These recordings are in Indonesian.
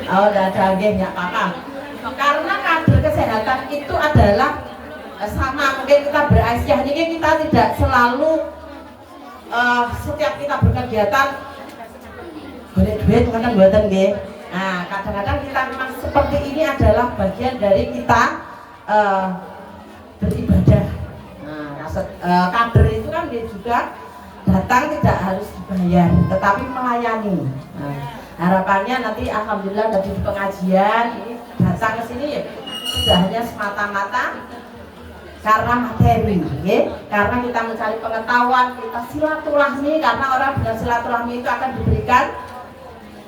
Oh, udah ada nggak apa-apa. Karena kader kesehatan itu adalah sama mungkin kita beraisyah ini kita tidak selalu setiap kita berkegiatan boleh duit kan buatan nggih. Nah, kadang-kadang kita memang seperti ini adalah bagian dari kita beribadah. Nah, kader itu kan dia juga datang tidak harus dibayar, tetapi melayani. Nah, harapannya nanti alhamdulillah dari pengajian ini datang ke sini ya tidak hanya semata-mata karena materi, ya? Karena kita mencari pengetahuan, kita silaturahmi, karena orang dengan silaturahmi itu akan diberikan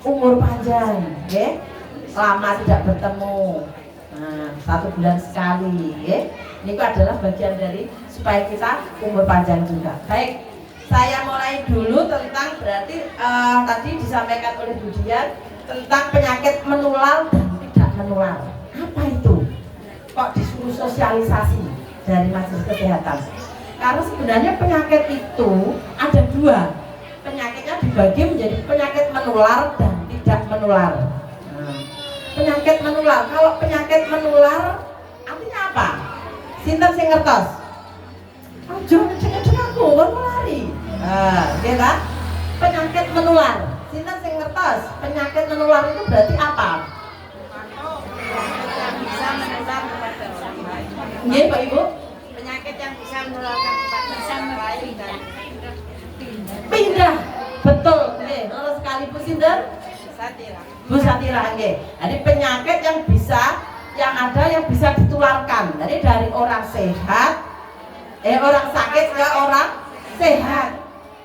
umur panjang, ya? Lama tidak bertemu, nah, 1 bulan sekali, ya? Ini adalah bagian dari supaya kita umur panjang juga. Baik, saya mulai dulu tentang berarti tadi disampaikan oleh Bu Dian tentang penyakit menular dan tidak menular. Apa itu? Kok disuruh sosialisasi dari Majelis Kesehatan? Karena sebenarnya penyakit itu ada 2. Penyakitnya dibagi menjadi penyakit menular dan tidak menular. Penyakit menular. Kalau penyakit menular artinya apa? Sinten sing ngertos? Aja ngecek-ngecek aku kan melari. Kita penyakit menular. Sinten sing ngertos? Penyakit menular itu berarti apa? Bisa menular kepada orang lain. Nggih, Pak Ibu? Penyakit yang bisa menularkan kepada orang lain dan Pindah. Betul, nggih. Terus sekali Bu Sinten? satira. Bu Satira nggih. Jadi penyakit yang ada yang bisa ditularkan. Jadi dari orang sehat orang sakit ke orang sehat,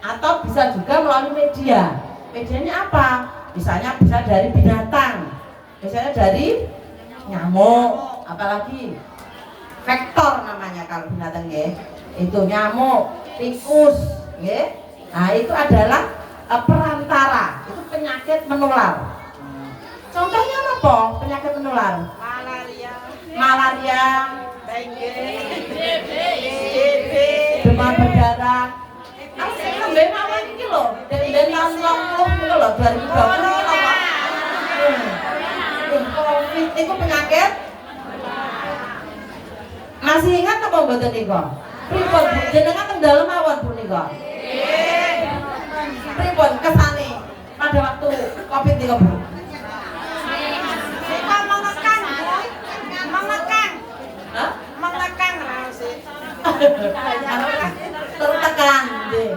atau bisa juga melalui media. Medianya apa? Misalnya bisa dari binatang, misalnya dari nyamuk, apalagi vektor namanya kalau binatang ya, itu nyamuk, tikus, ya. Nah itu adalah perantara, itu penyakit menular. Contohnya apa? Penyakit menular? Malaria, dengue, demam berdarah. Aku sing nembe mawon iki lho, den tahun 20 iki lho 2020 apa? Covid itu penyakit. Masih ingat apa mboten niku? Pripun Bu jenengan teng dalem mawon Bu niku? Nggih. Pripun kesane pada waktu Covid niku Bu? Tertekan deh.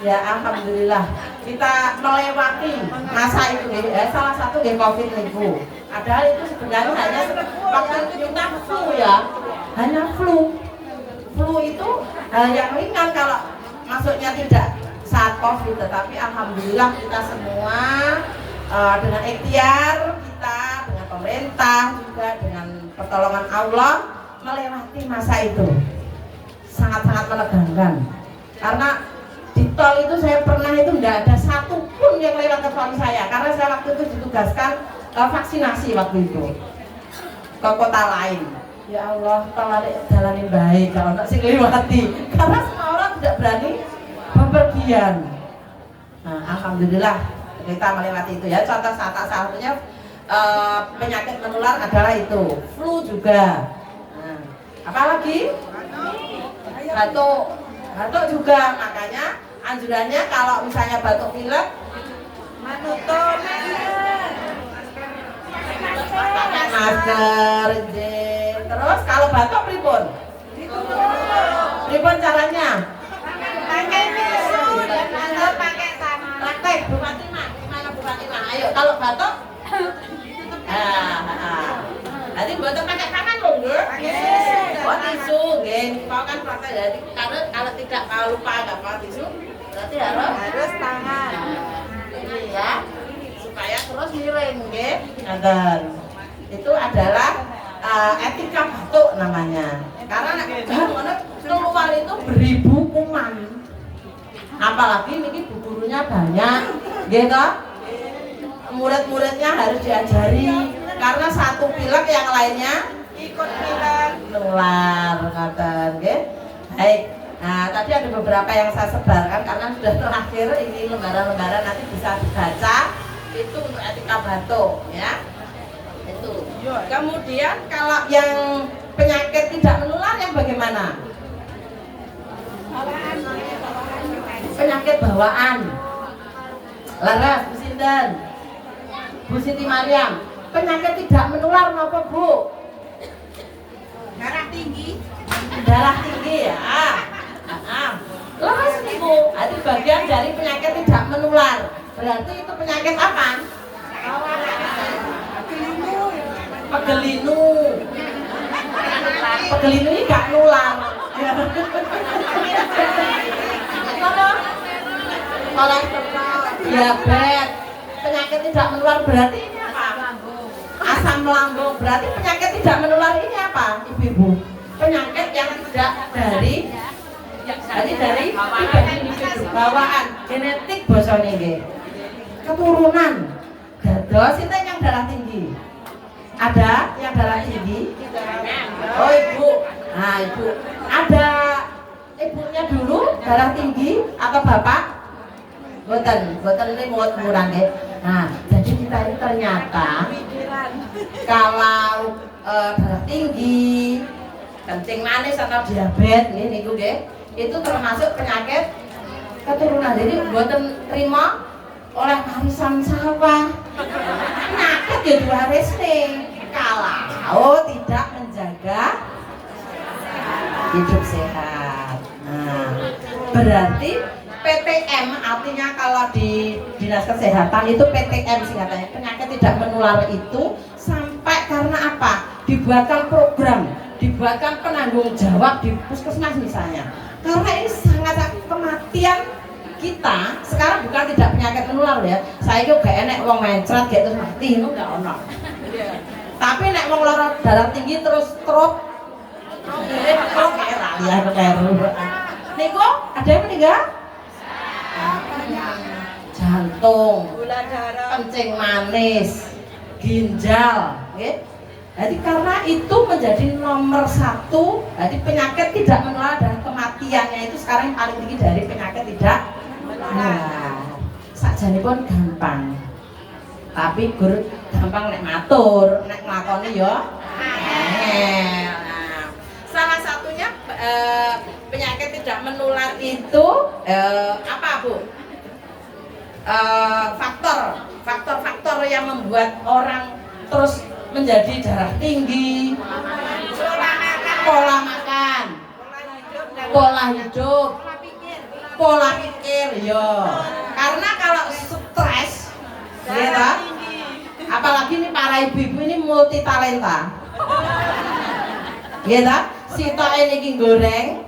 Ya alhamdulillah kita melewati masa itu salah satu di Covid niku. Padahal itu sebenarnya hanya waktu itu kita flu ya, hanya flu. Flu itu hal yang ringan kalau masuknya tidak saat Covid, tetapi alhamdulillah kita semua dengan ikhtiar kita, dengan pemerintah juga dengan pertolongan Allah melewati masa itu. Sangat-sangat menegangkan karena di tol itu saya pernah itu tidak ada satu pun yang lewat kecuali saya, karena saya waktu itu ditugaskan vaksinasi waktu itu ke kota lain. Ya Allah, tolong jalanin baik kalau nak sing lewati, karena semua orang tidak berani bepergian. Nah, alhamdulillah kita melewati itu ya. Contoh salah satunya penyakit menular adalah itu, flu juga. Nah, apalagi batuk juga, makanya anjurannya kalau misalnya batuk pilek menutup pakai masker. Terus kalau batuk pripun? Pripun caranya? pakai tisu dan atau pakai tangan. Praktek Bu Fatimah, gimana Bu Fatimah? Ayo kalau batuk nanti batuk pakai tangan loh, nggih. Oh tisu, nggih. Mau kan praktek jadi karena kalau tidak mau lupa nggak mau tisu, berarti harus tangan. ini ya, supaya terus miring, nggih. Ngaten. Itu adalah etika batuk namanya. Karena keluar itu beribu kuman. Apalagi ini bu gurunya banyak, gitu. Murid-muridnya harus diajari, karena satu pilek yang lainnya Ikut pilek. nular, ngaten, nggih. Baik. Nah, tadi ada beberapa yang saya sebarkan karena sudah terakhir ini lembaran-lembaran nanti bisa dibaca itu untuk etika batuk, ya. Kemudian kalau yang penyakit tidak menular yang bagaimana? Penyakit bawaan. Laras, Bu Sinten, Bu Siti Mariam, penyakit tidak menular apa Bu? Darah tinggi. Darah tinggi ya. Laras nih Bu, itu bagian dari penyakit tidak menular. Berarti itu penyakit apa? Pegelinu. Pegelinu ini gak nular. Kolesterol, diabetes, penyakit tidak menular berarti ini apa? Asam lambung. Berarti penyakit tidak menular ini apa, Ibu-ibu? Penyakit yang tidak dari individu, bawaan, genetik bosone nggih. Keturunan. Dados sinten yang darah tinggi? Ada yang darah tinggi? Oh Ibu. Nah Ibu, ada ibunya dulu darah tinggi atau bapak? Boten ini murah nggih. Nah, jadi kita ini ternyata kalau darah tinggi, kencing manis atau diabetes niku nggih, itu termasuk penyakit keturunan. Jadi boten terima oleh warisan sawah. Penyakit ya diwaris nih kalau tidak menjaga hidup sehat. Nah, berarti PTM artinya kalau di Dinas Kesehatan itu PTM singkatannya, penyakit tidak menular itu sampai karena apa? Dibuatkan program, dibuatkan penanggung jawab di puskesmas misalnya. Karena ini sangat kematian kita sekarang bukan tidak penyakit menular ya. Saya juga gak enek wong mencret gitu terus mati itu gak ono. Tapi nek wong lara darah tinggi terus stroke. Ya keteru. Niku ada yang meninggal? Jantung, Gula darah. kencing manis, ginjal, okay? Jadi karena itu menjadi nomor 1, jadi penyakit tidak menular dan kematiannya itu sekarang yang paling tinggi dari penyakit tidak menular. Sajanipun gampang, tapi guru gampang nek matur, nek nglakoni ya. Nah, salah satunya penyakit tidak menular itu apa Bu? Faktor-faktor yang membuat orang terus menjadi darah tinggi, pola makan, pola hidup, pola pikir, yo. Karena kalau stres, ya, apalagi ini para ibu-ibu ini multi talenta, ya, sitoke niki goreng,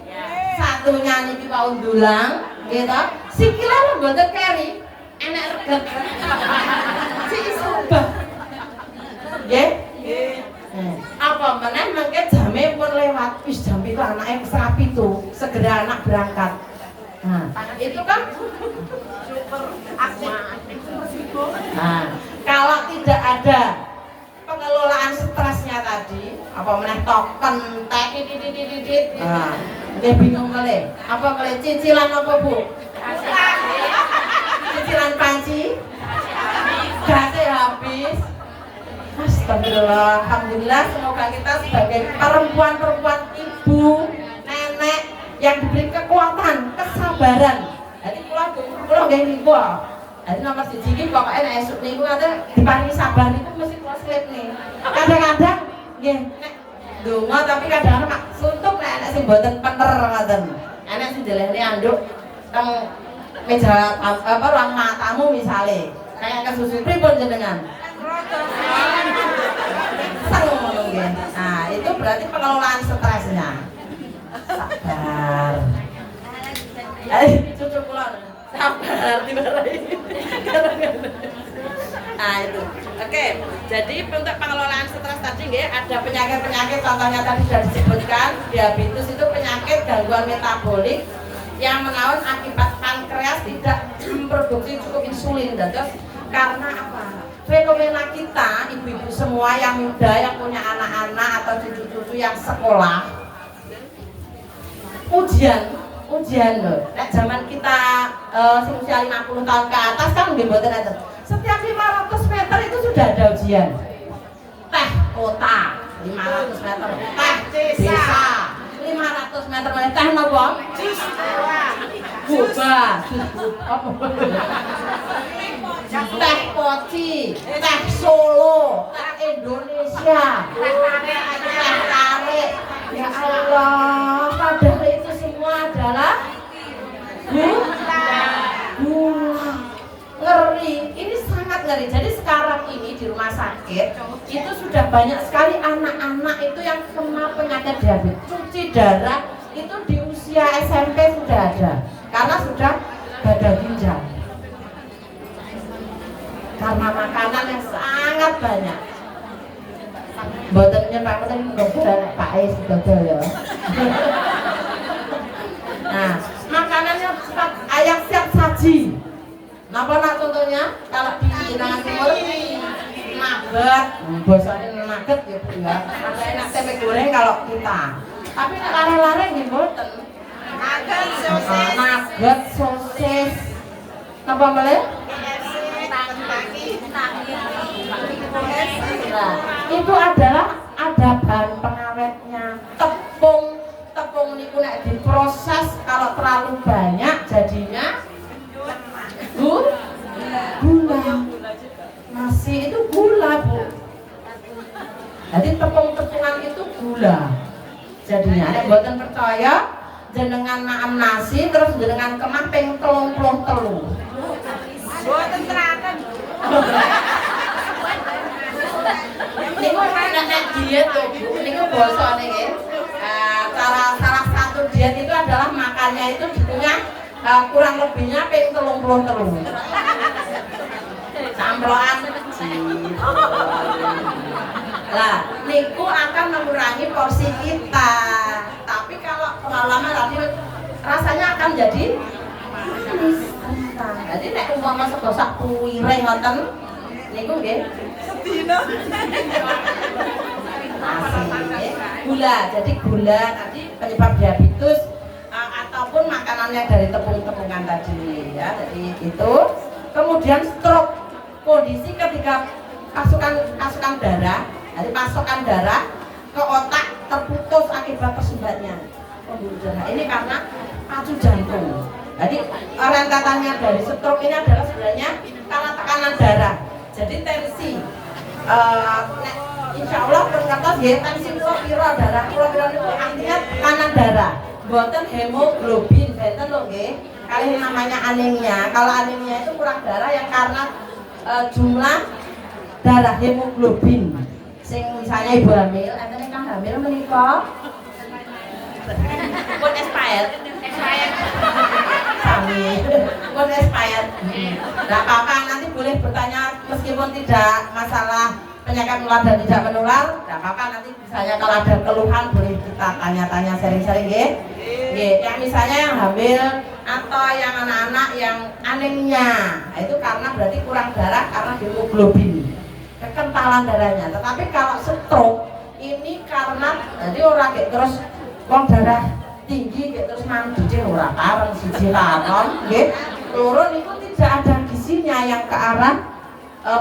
satunya niki paun dulang, ya, sikile mboten keri. Enak reget. Si subah. Nggih? Apa meneh mengke jame pun lewat. Wis jam 7 anake wis rapi tuh. Segera anak berangkat. Nah, itu kan super aktif. Nah, kalau tidak ada pengelolaan stresnya tadi, apa meneh token tek titit. Nah, dia bingung kali. Apa kali cicilan apa Bu? Cicilan panci gasnya habis. Astagfirullah, alhamdulillah semoga kita sebagai perempuan-perempuan ibu, nenek yang diberi kekuatan, kesabaran. Jadi pulang gak ini gua. Jadi nomor siji iki pokoknya nek esuk niku ate diparingi sabar niku mesti kula slip nih. Kadang-kadang nggih nek ndonga tapi kadang-kadang mak suntuk nek sing mboten pener ngoten. Enek sing delehne anduk teng meja apa ruang tamu misalnya kayak kesusu pripun jenengan ngono nggih. Nah, itu berarti pengelolaan stresnya. Sabar. Cucu kula sabar dimarahi. Nah, itu. Oke. Jadi untuk pengelolaan stres tadi nggih ada penyakit-penyakit contohnya tadi sudah disebutkan, diabetes itu penyakit gangguan metabolik yang menaun akibat pankreas tidak memproduksi cukup insulin. Dados karena apa? Fenomena kita ibu-ibu semua yang muda yang punya anak-anak atau cucu-cucu yang sekolah ujian loh. Nek zaman kita usia 50 tahun ke atas kan nggih mboten enten. Setiap 500 meter itu sudah ada ujian. Teh kota 500 meter teh desa 500 meter meneh teh napa? Jus Boba, apa? Teh Poci, teh Solo, teh Indonesia, teh tarik. Ya Allah, padahal itu semua adalah gula. Ngeri, ini sangat ngeri. Jadi sekarang ini di rumah sakit itu sudah banyak sekali anak-anak itu yang kena penyakit diabetes. Cuci darah itu di usia SMP sudah ada karena sudah gagal ginjal karena makanan yang sangat banyak. Botennya Pak Boten nggak Pak Ais betul ya. Nah, makanannya ayam siap saji. Napa nak contohnya? Kalau di Indonesia Timur nugget, bahasanya nugget ya Bu ya. Ada enak tempe goreng kalau kita. Tapi nek lare-lare nggih mboten. Nugget, sosis. Napa meleh? Nah, itu adalah ada bahan pengawetnya. Tepung niku nek diproses kalau terlalu banyak jadinya gula. Nasi itu gula, Bu. Jadi tepung-tepungan itu gula. Jadinya nek mboten percaya jenengan makan nasi terus jenengan kemah ping 33. Boten terakan. Niku nek diet to, Bu. Niku basane nggih. Salah satu diet itu adalah makannya itu dikunyah kurang lebihnya ping 33. Samplokan kecil. Lah, niku akan mengurangi porsi kita. Tapi kalau lama-lama nanti rasanya akan jadi manis. Jadi nek umpama sego sak puire ngoten niku nggih sedina. Gula, jadi gula tadi penyebab diabetes ataupun makanannya dari tepung-tepungan tadi ya. Jadi itu kemudian stroke, kondisi ketika pasokan darah, dari pasokan darah ke otak terputus akibat tersumbatnya pembuluh darah. Ini karena pacu jantung. Jadi rentetannya dari stroke ini adalah sebenarnya karena tekanan darah. Jadi tensi. Insya Allah berkata ya tensi kula pira darah kula pira itu artinya tekanan darah. Boten hemoglobin, benten lho nggih. Kali namanya anemia. Kalau anemia itu kurang darah yang karena jumlah darah hemoglobin. Sing misalnya ibu hamil, enten kan hamil menika pun expired. Sami. Pun expired. Enggak apa-apa, nanti boleh bertanya meskipun tidak masalah penyakit menular dan tidak menular, enggak apa-apa, nanti misalnya kalau ada keluhan boleh kita tanya-tanya sering-sering nggih. Nggih, yang misalnya yang hamil atau yang anak-anak yang anemia. Nah, itu karena berarti kurang darah karena hemoglobin. Kekentalan darahnya. Tetapi kalau stroke ini karena jadi orang kayak terus wong darah tinggi kayak terus mandi ora pareng siji katon nggih. Loro niku tidak ada gizinya yang ke arah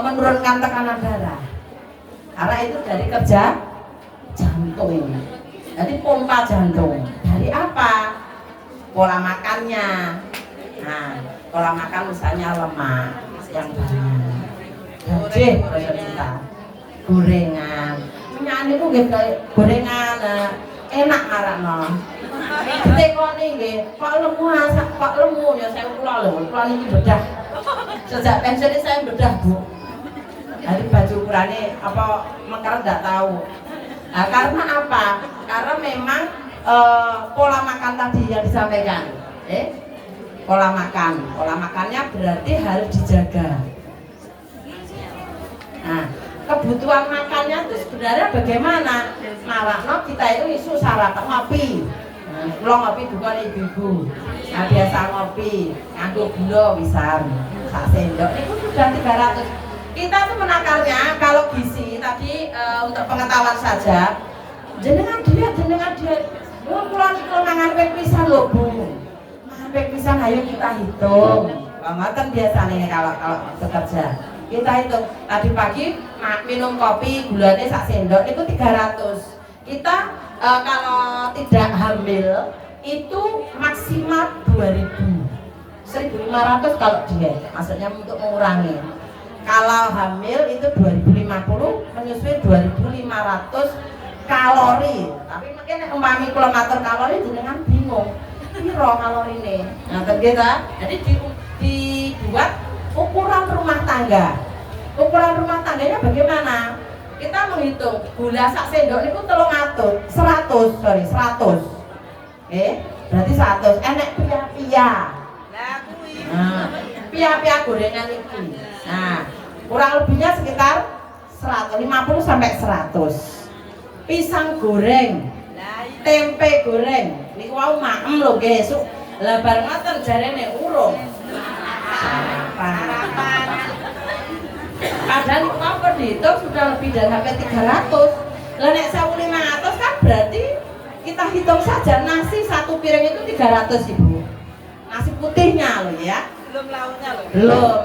menurunkan tekanan darah. Karena itu dari kerja jantung. Jadi pompa jantung. Dari apa? Pola makannya. Nah, pola makan misalnya lemak yang banyak. Gajih bahasa kita. Gorengan. Minyak niku nggih gorengan enak marakno. Ditekoni nggih, kok lemu ya saya kula lho. Kula niki bedah. Sejak pensiun saya bedah, Bu. Jadi baju ukurannya apa mekar enggak tahu. Nah, karena apa? Karena memang pola makan tadi yang disampaikan. Pola makannya berarti harus dijaga. Nah, kebutuhan makannya itu sebenarnya bagaimana? Marakno kita itu isu sarapan ngopi. Kula ngopi bukan ibu-ibu. Nah, biasa ngopi, nganggo gula pisan. Sak sendok niku sudah 300. Kita tuh menakarnya kalau gizi tadi untuk pengetahuan saja. Jenengan diet. Wah, kula niku mangan pek pisan lho, Bu. Mangan pek pisan ayo kita hitung. Ngoten biasanya kalau bekerja. Kita hitung tadi pagi minum kopi gulanya sak sendok itu 300. Kita kalau tidak hamil itu maksimal 2000, 1500 kalau diet, maksudnya untuk mengurangi. Kalau hamil itu 2050, menyusui 2500 kalori. Tapi mungkin umpami kula matur kalori jenengan bingung. Piro kalori ini? Nah, kita jadi dibuat ukuran rumah tangga. Ukuran rumah tangganya bagaimana? Kita menghitung gula sak sendok itu 100. Berarti 100. Enek pia-pia. Nah, pia-pia gorengan itu. Nah, kurang lebihnya sekitar 150 sampai 100. Pisang goreng, tempe goreng. Niku wau maem lho guys. Lah bar ngoten jarene urung. Sarapan. Padahal niku apa dihitung sudah lebih dari sampai 300. Lah nek 1500 kan berarti kita hitung saja nasi satu piring itu 300 Ibu. Nasi putihnya loh ya. Belum lauknya loh. Belum.